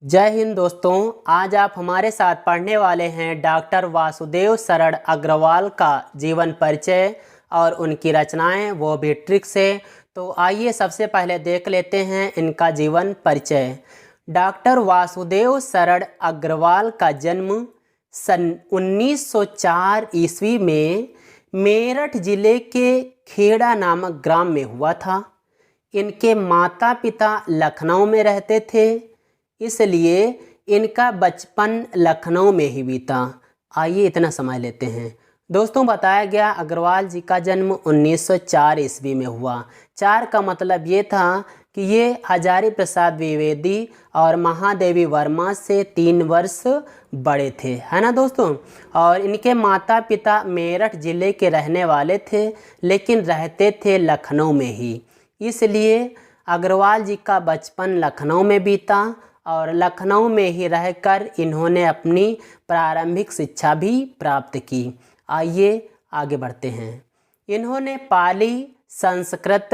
जय हिंद दोस्तों। आज आप हमारे साथ पढ़ने वाले हैं डॉक्टर वासुदेव शरण अग्रवाल का जीवन परिचय और उनकी रचनाएं, वो भी ट्रिक से। तो आइए सबसे पहले देख लेते हैं इनका जीवन परिचय। डॉक्टर वासुदेव शरण अग्रवाल का जन्म सन 1904 ईस्वी में मेरठ जिले के खेड़ा नामक ग्राम में हुआ था। इनके माता पिता लखनऊ में रहते थे, इसलिए इनका बचपन लखनऊ में ही बीता। आइए इतना समझ लेते हैं। दोस्तों, बताया गया अग्रवाल जी का जन्म 1904 ईस्वी में हुआ। 4 का मतलब ये था कि ये हजारी प्रसाद द्विवेदी और महादेवी वर्मा से 3 वर्ष बड़े थे, है ना दोस्तों। और इनके माता पिता मेरठ जिले के रहने वाले थे, लेकिन रहते थे लखनऊ में ही, इसलिए अग्रवाल जी का बचपन लखनऊ में बीता और लखनऊ में ही रहकर इन्होंने अपनी प्रारंभिक शिक्षा भी प्राप्त की। आइए आगे बढ़ते हैं। इन्होंने पाली, संस्कृत,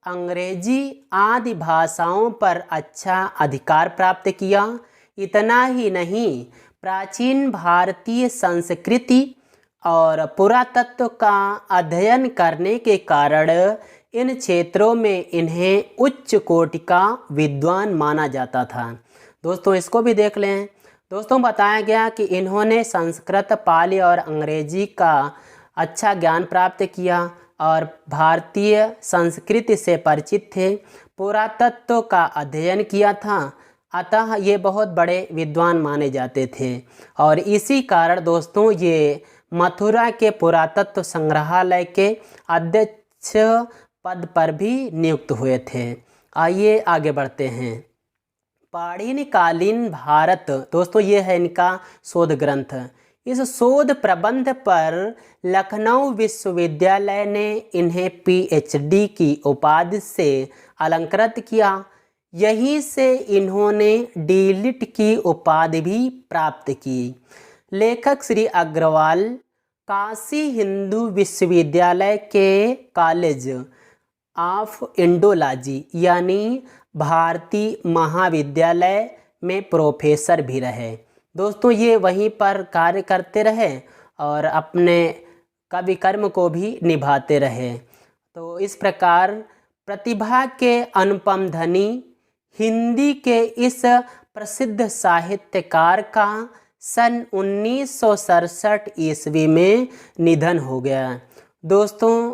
अंग्रेजी आदि भाषाओं पर अच्छा अधिकार प्राप्त किया। इतना ही नहीं, प्राचीन भारतीय संस्कृति और पुरातत्व का अध्ययन करने के कारण इन क्षेत्रों में इन्हें उच्च कोटि का विद्वान माना जाता था। दोस्तों, इसको भी देख लें। दोस्तों, बताया गया कि इन्होंने संस्कृत, पाली और अंग्रेजी का अच्छा ज्ञान प्राप्त किया और भारतीय संस्कृति से परिचित थे, पुरातत्व का अध्ययन किया था, अतः ये बहुत बड़े विद्वान माने जाते थे। और इसी कारण दोस्तों ये मथुरा के पुरातत्व संग्रहालय के अध्यक्ष पद पर भी नियुक्त हुए थे। आइए आगे बढ़ते हैं। पाणिनिकालीन भारत, दोस्तों ये है इनका शोध ग्रंथ। इस शोध प्रबंध पर लखनऊ विश्वविद्यालय ने इन्हें पीएचडी की उपाधि से अलंकृत किया। यहीं से इन्होंने डीलिट की उपाधि भी प्राप्त की। लेखक श्री अग्रवाल काशी हिंदू विश्वविद्यालय के कॉलेज ऑफ इंडोलॉजी यानी भारतीय महाविद्यालय में प्रोफेसर भी रहे। दोस्तों, ये वहीं पर कार्य करते रहे और अपने कवि कर्म को भी निभाते रहे। तो इस प्रकार प्रतिभा के अनुपम धनी हिंदी के इस प्रसिद्ध साहित्यकार का सन 1967 ईस्वी में निधन हो गया। दोस्तों,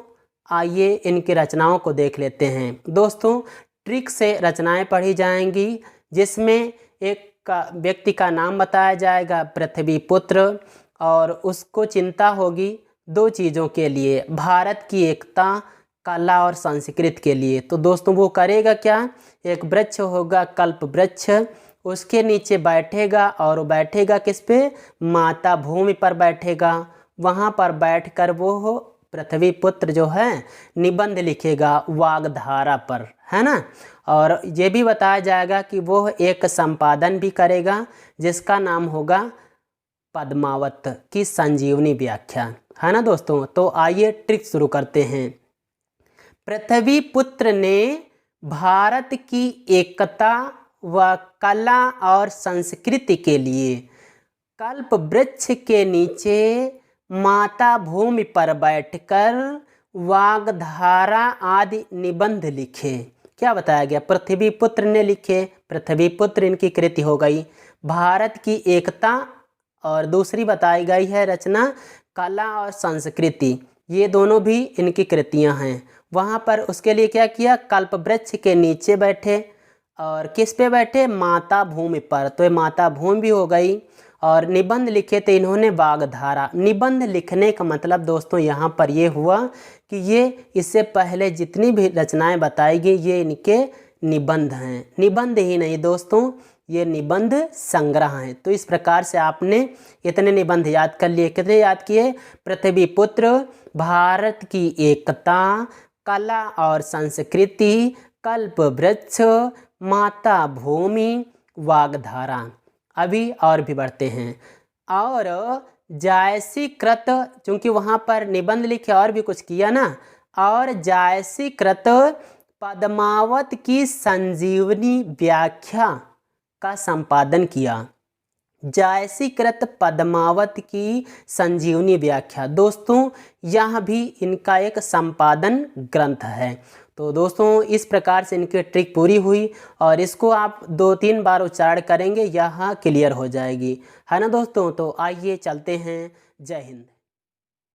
आइए इनकी रचनाओं को देख लेते हैं। दोस्तों, ट्रिक से रचनाएं पढ़ी जाएंगी, जिसमें एक व्यक्ति का नाम बताया जाएगा, पृथ्वी पुत्र, और उसको चिंता होगी 2 चीज़ों के लिए, भारत की एकता, कला और संस्कृति के लिए। तो दोस्तों वो करेगा क्या? एक वृक्ष होगा, कल्प वृक्ष, उसके नीचे बैठेगा और वो बैठेगा किस पे? माता भूमि पर बैठेगा। वहाँ पर बैठकर वो पृथ्वी पुत्र जो है निबंध लिखेगा वागधारा पर, है ना। और ये भी बताया जाएगा कि वो एक संपादन भी करेगा जिसका नाम होगा पद्मावत की संजीवनी व्याख्या, है ना दोस्तों। तो आइए ट्रिक शुरू करते हैं। पृथ्वी पुत्र ने भारत की एकता व कला और संस्कृति के लिए कल्प वृक्ष के नीचे माता भूमि पर बैठकर वागधारा आदि निबंध लिखे। क्या बताया गया? पृथ्वी पुत्र ने लिखे। पृथ्वी पुत्र इनकी कृति हो गई। भारत की एकता और दूसरी बताई गई है रचना कला और संस्कृति, ये दोनों भी इनकी कृतियां हैं। वहाँ पर उसके लिए क्या किया? कल्प वृक्ष के नीचे बैठे और किस पे बैठे? माता भूमि पर। तो ये माता भूमि भी हो गई। और निबंध लिखे थे इन्होंने वागधारा। निबंध लिखने का मतलब दोस्तों यहाँ पर ये हुआ कि ये इससे पहले जितनी भी रचनाएं बताई गई ये इनके निबंध हैं। निबंध ही नहीं दोस्तों, ये निबंध संग्रह हैं। तो इस प्रकार से आपने इतने निबंध याद कर लिए। कितने याद किए? पृथ्वी पुत्र, भारत की एकता, कला और संस्कृति, कल्प वृक्ष, माता भूमि, वागधारा। अभी और भी बढ़ते हैं। और जायसीकृत, चूँकि वहाँ पर निबंध लिखे और भी कुछ किया ना, और जायसीकृत पद्मावत की संजीवनी व्याख्या का संपादन किया। जायसीकृत पद्मावत की संजीवनी व्याख्या, दोस्तों यह भी इनका एक संपादन ग्रंथ है। तो दोस्तों इस प्रकार से इनकी ट्रिक पूरी हुई और इसको आप 2-3 बार उच्चारण करेंगे, यह क्लियर हो जाएगी, है ना दोस्तों। तो आइए चलते हैं। जय हिंद।